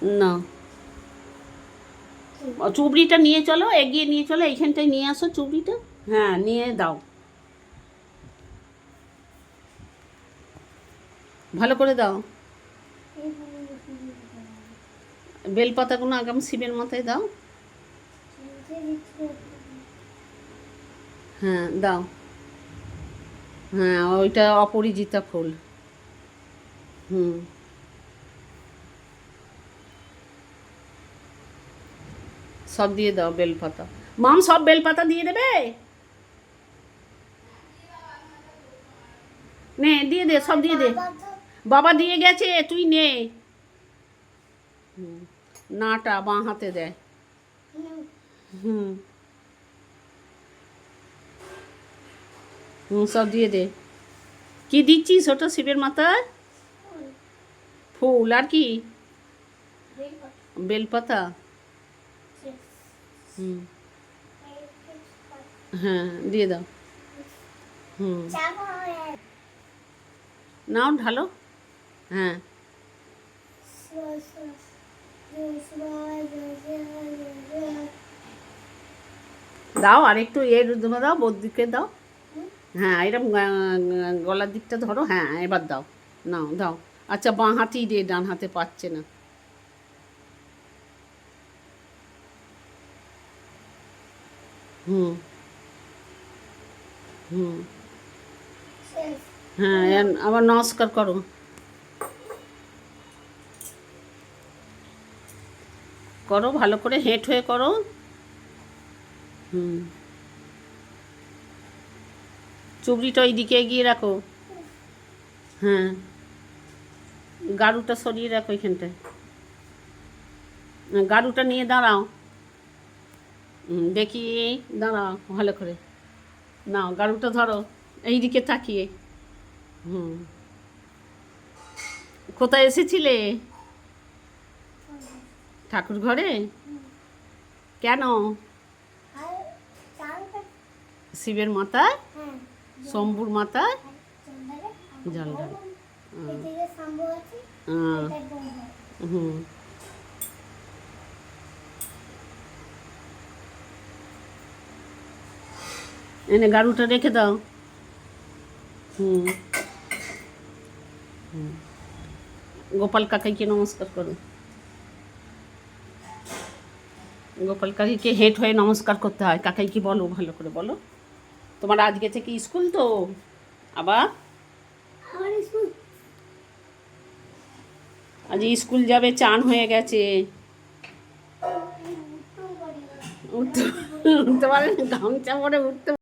না, চুবড়িটা নিয়ে চলো, এগিয়ে নিয়ে চলো, এইখানটায় নিয়ে আসো চুবড়িটা। হ্যাঁ, নিয়ে দাও, ভালো করে দাও। বেলপাতাগুলো আগাম শিবের মাথায় দাও। হ্যাঁ দাও। হ্যাঁ, ওইটা অপরিজিতা ফুল। হুম, সব দিয়ে দাও বেলপাতা। মাম, সব বেলপাতা দিয়ে দেবে। নে, দিয়ে দে, সব দিয়ে দে। বাবা দিয়ে গেছে, তুই নে। হুম, নাটা বাঁ হাতে দেয়। হুম হুম, সব দিয়ে দে। কি দিচ্ছিস ওটা শিবের মাথায়? ফুল আর কি? বেলপাতা। হুম, হ্যাঁ দিয়ে দাও। হুম, নাও ঢালো। হ্যাঁ, দাও আর একটু এর দাও, বোর দিকে দাও। হ্যাঁ, এরকম গলার দিকটা ধরো, হ্যাঁ এবার দাও। নাও দাও। আচ্ছা, বাঁ হাতেই দে, ডান হাতে পাচ্ছে না। হুম হুম, হ্যাঁ আবার নমস্কার করো। করো ভালো করে, হেঁট হয়ে করো। হুম, চুবড়িটা ওই দিকে এগিয়ে রাখো। হ্যাঁ, গাড়ুটা সরিয়ে রাখো এখানটায়। গাড়ুটা নিয়ে দাঁড়াও। দেখি, দাঁড়াও ভালো করে। নাও গাড়ুটা ধরো, এই দিকে তাকিয়ে। হুম, কোথায় এসেছিলে? ঠাকুর ঘরে? কেন? শিবের মাথায়, শম্ভুর মাথায় জল ঢাল। হুম, এনে গাড়ুটা রেখে দাও। হুম হুম, গোপাল কাকাইকে নমস্কার করো। গোপাল কাকাইকে হেঁট হয়ে নমস্কার করতে হয়। কাকাইকে বলো, ভালো করে বলো। তোমার আজকে থেকে স্কুল তো আবার, আজ স্কুল যাবে, চান হয়ে গেছে। উঠতে উঠতে পারে না, গামছা পরে উঠতে